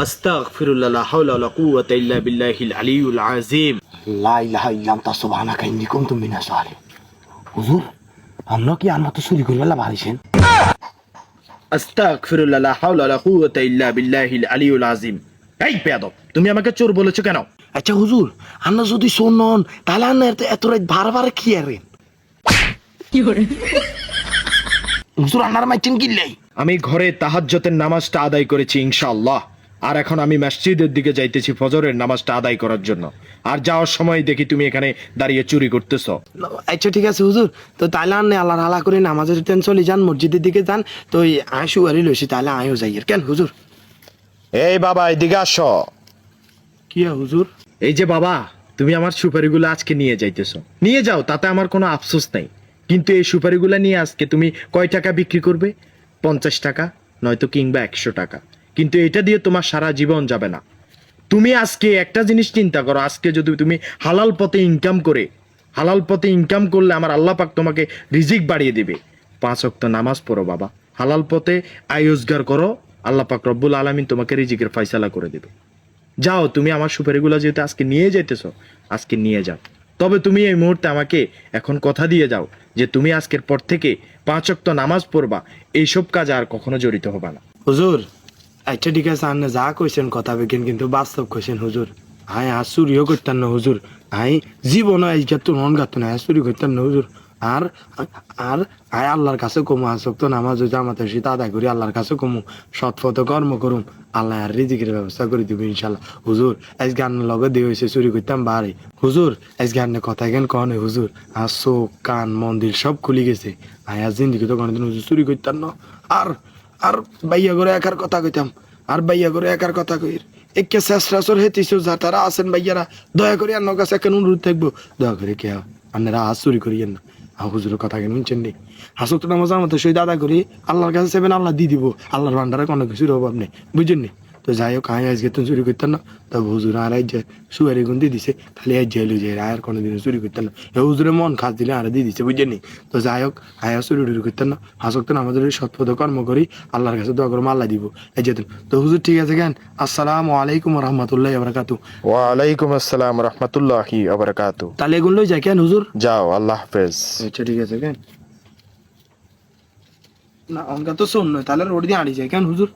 আস্তাগফিরুল্লাহ লা হাওলা ওয়ালা কুওয়াতা ইল্লা বিল্লাহিল আলিয়্যিল আযীম। লা ইলাহা ইল্লা আনতা সুবহানাকা ইন্নী কুনতু মিনাজ জালিমিন। হুজুর আমরা কি আর মতো চুরি করবে পারিছেন? আস্তাগফিরুল্লাহ লা হাওলা ওয়ালা কুওয়াতা ইল্লা বিল্লাহিল আলিয়্যিল আযীম। এই বেয়াদব, তুমি আমাকে চোর বলেছো কেন? আচ্ছা হুজুর, আমরা যদি চোর নন তাহলে আমরা এত রাত বারবার কি আরেন? হুজুর আনার মাইছেন কিল্লাই? আমি ঘরে তাহাজ্জুদের নামাজটা আদায় করেছি ইনশাআল্লাহ, আর এখন আমি মসজিদের দিকে যাইতেছি ফজরের নামাজটা আদায় করার জন্য। আর যাওয়ার সময় দেখি তুমি এখানে দাঁড়িয়ে চুরি করতেছো। আচ্ছা ঠিক আছে হুজুর, তো তাহলে আন্নে আল্লাহর হালা করে নামাজের টেন চলে যান, মসজিদের দিকে যান। তো আয় শুয়ারি লইছি, তাহলে আয়ও যাই আর কেন হুজুর? এই বাবা এদিকে আসো। কি হুজুর? এই যে বাবা, তুমি আমার সুপারিগুলো আজকে নিয়ে যাইতেছো, নিয়ে যাও, তাতে আমার কোনো আফসোস নাই। কিন্তু এই সুপারিগুলো নিয়ে আজকে তুমি কয় টাকা বিক্রি করবে? 50 টাকা, নয়তো কিংবা 100 টাকা। কিন্তু এটা দিয়ে তোমার সারা জীবন যাবে না। তুমি আজকে একটা জিনিস চিন্তা করো, আজকে যদি তুমি হালাল পথে ইনকাম করলে আমার আল্লাহ পাক তোমাকে রিজিক বাড়িয়ে দিবে। 5 ওয়াক্ত নামাজ পড়ো বাবা, হালাল পথে আয় রোজগার করো, আল্লাহ পাক রব্বুল আলামিন তোমাকে রিজিকের ফয়সালা করে দেবে। যাও, তুমি আমার সুপারিগুলো যেহেতু আজকে নিয়ে যাইতেছো, আজকে নিয়ে যাও। তবে তুমি এই মুহূর্তে আমাকে এখন কথা দিয়ে যাও যে তুমি আজকের পর থেকে 5 ওয়াক্ত নামাজ পড়বা, এইসব কাজ আর কখনো জড়িত হবে না। হুজুর আচ্ছা ঠিক আছে, আপনি যা কইছেন কথা বেকেন, কিন্তু বাস্তব কইছেন হুজুর। হাই আর চুরিও করতেন না হুজুর, হাই জীবন আজকে তো মন গাত না, চুরি করতেন না হুজুর। আর আর হাই আল্লাহর কাছে কমু, আসক তো নামাজ জামাতে সেটা আদায় করি, আল্লাহর কাছে কমু, সৎপথ কর্ম করুম, আল্লাহ আর রিজিকের ব্যবস্থা করে দিব ইনশাল্লাহ। হুজুর আজকে আন্নার লগে দিয়ে হয়েছে চুরি করতাম বাড়ি হুজুর, আজকে আন্নে কথা কেন কনে হুজুর, আর চোখ কান মন্দির সব খুলি গেছে। হাই আর জিন্দিগি তো কোনোদিন হুজুর চুরি করতাম না। আর আর বাইয়া করে একার কথা কইতাম, আর বাইয়া করে একার কথা কইর একে চেষ্টা চোর হেতিস যা তারা আছেন বাইয়ারা, দয়া করে আন্নার কাছে কেন অনুরোধ থাকবো, দয়া করে কে আপনারা হাত চুরি করিয়েন না। হুজুরের কথা কেন শুনছেন নি? হাসক তো নামাজ আমাদের সই দাদা করি, আল্লাহর কাছে সেবেন, আল্লাহ দিয়ে দিব, আল্লাহর ভান্ডারে কোনো কিছুর অভাব নেই, বুঝছেন নি? তো যাই হোক, আয় আজকে তো চুরি করতেন না, তবে হুজুর আর যে সুয়ারি গুণ দিয়ে দিছে, খালি আজ যাইলো যে আর কোনোদিন চুরি করতেন না। হুজুরে মন খাস দিলে আর দিয়ে দিছে, বুঝছেন নি? তো যাই হোক, আয়া চুরি টুরি করতেন না, হাসক তো আমাদের সৎপথ কর্ম করি, আল্লাহর কাছে দোয়া করবো, আল্লাহ দিব এই যেতেন। তো হুজুর ঠিক আছে কেন, আসসালামু আলাইকুম রহমতুল্লাহ বারাকাতু। ওয়ালাইকুম আসসালাম রহমতুল্লাহি ওয়া বারাকাতুহু। তাহলে এগুলো লই যায় কেন হুজুর? যাও, আল্লাহ হাফেজ। আচ্ছা ঠিক আছে কেন না, অনকা তো শোন নয়, তাহলে রোড দিয়ে আড়ি যায় কেন হুজুর?